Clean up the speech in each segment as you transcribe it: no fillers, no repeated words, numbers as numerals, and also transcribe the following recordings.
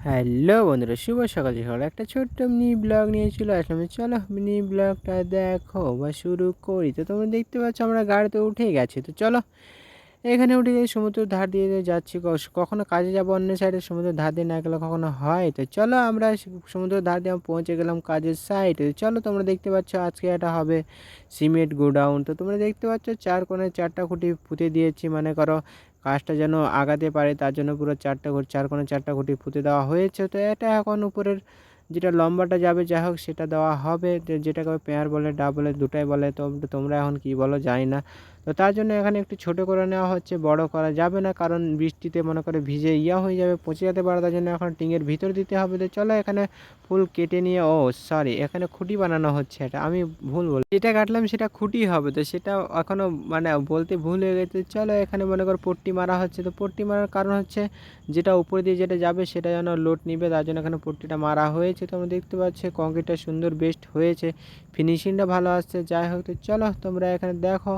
Hello বন্ধুরা, শুভ সকাল। সকাল একটা ছোট্ট মিনি ব্লগ নিয়ে চলে আসলাম। চলো মিনি ব্লগটা দেখো বা শুরু করি। তো তোমরা দেখতে পাচ্ছ আমরা গাড়িতে উঠে গেছি। তো চলো এখানে উঠে গিয়ে সমুদ্রের ধার দিয়ে যাচ্ছি। কখনো কাজে যাবো অন্য সাইডে, সমুদ্রের ধার দিয়ে না গেলে কখনো হয়। তো চলো আমরা সমুদ্রের ধার দিয়ে পৌঁছে গেলাম কাজের সাইডে। চলো তোমরা দেখতে পাচ্ছ আজকে এটা হবে সিমেন্ট গোডাউন। তো তোমরা দেখতে পাচ্ছ চার কোণে চারটা খুঁটি পুঁতে দিয়েছি, মনে করো কাজটা যেন আগাতে পারে তার জন্য পুরো চার কোণে চারটা খুঁটি পুঁতে দেওয়া হয়েছে। তো এটা এখন উপরের যেটা লম্বাটা যাবে যাই হোক সেটা দেওয়া হবে, যেটাকে পেয়ার বলে ডা বলে দুটাই বলে। তো তোমরা এখন কি বলো জানি না। তো তার জন্য এখানে একটু ছোট করে নেওয়া হচ্ছে, বড় করা যাবে না, কারণ বৃষ্টিতে মনে করে ভিজে হয়ে যাবে, পচে যেতে পারে। তার জন্য এখন টিঙের ভিতর দিতে হবে। তো চলো এখানে ফুল কেটে নিয়ে, ও সরি, এখানে খুঁটি বানানো হচ্ছে, এটা আমি ভুল বলি, যেটা কাটলাম সেটা খুঁটি হবে। তো সেটা এখনও মানে বলতে ভুল হয়ে গেছে। চলো এখানে মনে করো পট্টি মারা হচ্ছে। তো পট্টি মারার কারণ হচ্ছে যেটা উপরে দিয়ে যেটা যাবে সেটা যেন লোড নিবে, তার জন্য এখানে পট্টিটা মারা হয়েছে। তোমরা দেখতে পাচ্ছ কংক্রিটটা সুন্দর বেস্ট হয়েছে, ফিনিশিংটা ভালো আসছে। যাই হোক, তো চলো তোমরা এখানে দেখো।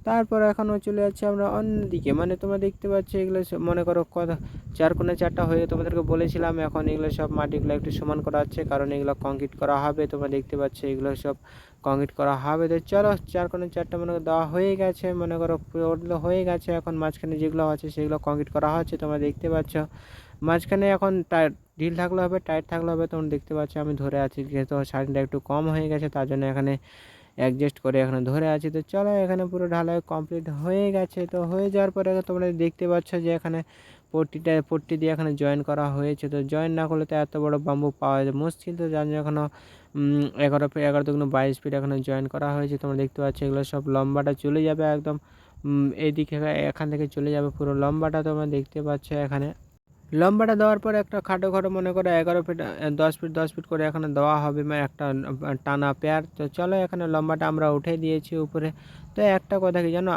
তারপর এখনও চলে যাচ্ছি আমরা অন্যদিকে, মানে তোমরা দেখতে পাচ্ছ এগুলো মনে করো কত চার কোণে চারটা হয়ে তোমাদেরকে বলেছিলাম। এখন এগুলো সব মাটিগুলো একটু সমান করা হচ্ছে, কারণ এগুলো কংক্রিট করা হবে। তোমরা দেখতে পাচ্ছ এগুলো সব কংক্রিট করা হবে। তো চলো চার কোণে চারটা মনে করো দেওয়া হয়ে গেছে, মনে করো ওগুলো হয়ে গেছে। এখন মাঝখানে যেগুলো আছে সেগুলো কংক্রিট করা হচ্ছে। তোমরা দেখতে পাচ্ছ মাঝখানে এখন ঢিল থাকলে হবে, টাইট থাকলে হবে। তোমরা দেখতে পাচ্ছ আমি ধরে আছি, যেহেতু সাইডটা একটু কম হয়ে গেছে তার জন্য এখানে অ্যাডজাস্ট করে এখানে ধরে আছি। তো চলো এখানে পুরো ঢালাই কমপ্লিট হয়ে গেছে। তো হয়ে যাওয়ার পরে তোমরা দেখতে পাচ্ছ যে এখানে পট্টি দিয়ে এখানে জয়েন করা হয়েছে। তো জয়েন না করলে তো এত বড় বাম্বু পাওয়া যায় মুশকিল। তো যার জন্য এখনও 11 দুগুণ 22 ফিট এখানে জয়েন করা হয়েছে। তোমরা দেখতে পাচ্ছ এগুলো সব লম্বাটা চলে যাবে একদম এইদিকে, এখান থেকে চলে যাবে পুরো লম্বাটা। তোমরা দেখতে পাচ্ছ এখানে লম্বাটা দেওয়ার পর একটা খাটো মনে করো 11 ফিট 10 ফিট করে এখানে দেওয়া হবে, মানে একটা টানা পেয়ার। তো চলো এখানে লম্বাটা আমরা উঠে দিয়েছি উপরে। তো একটা কথা কি জানো,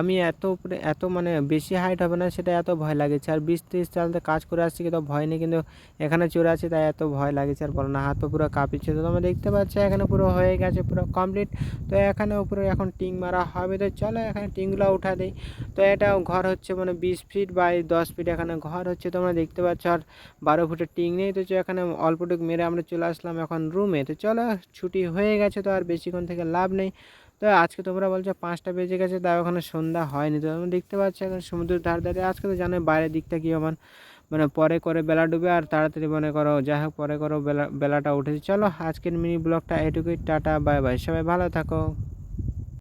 আমি এত উপরে এত মানে বেশি হাইট হবে না সেটা এত ভয় লাগেছে। আর 20-30 সালতে কাজ করে আসছি কিন্তু ভয় নেই, কিন্তু এখানে চলে আসছি তাই এত ভয় লাগেছে। আর বলো না, হাত পা পুরো কাঁপিচ্ছে। তো তোমরা দেখতে পাচ্ছ এখানে পুরো হয়ে গেছে, পুরো কমপ্লিট। তো এখানে উপরে এখন টিং মারা হবে। তো চলো এখানে টিংগুলো উঠা দিই। তো এটা ঘর হচ্ছে মানে 20 ফিট বাই 10 ফিট এখানে ঘর হচ্ছে। তোমরা দেখতে পাচ্ছ আর 12 ফুটের টিং নেই। তো এখানে অল্পটুকু মেরে আমরা চলে আসলাম এখন রুমে। তো চলো ছুটি হয়ে গেছে, তো আর বেশিক্ষণ থেকে লাভ নেই। তো আজকে তোমরা বলছো 5টা বেজে গেছে, তাও এখনো সন্ধ্যা হয়নি। তো তোমরা দেখতে পাচ্ছ এখন সমুদ্রের ধারে আজকে তো জানো বাইরের দিকটা কি মানে পরে করে বেলা ডুবে আর তাড়াতাড়ি মনে করো, যাই হোক পরে করো বেলাটা উঠেছে। চলো আজকের মিনি ব্লগটা এটুকুই, টাটা বাই বাই, সবাই ভালো থাকো।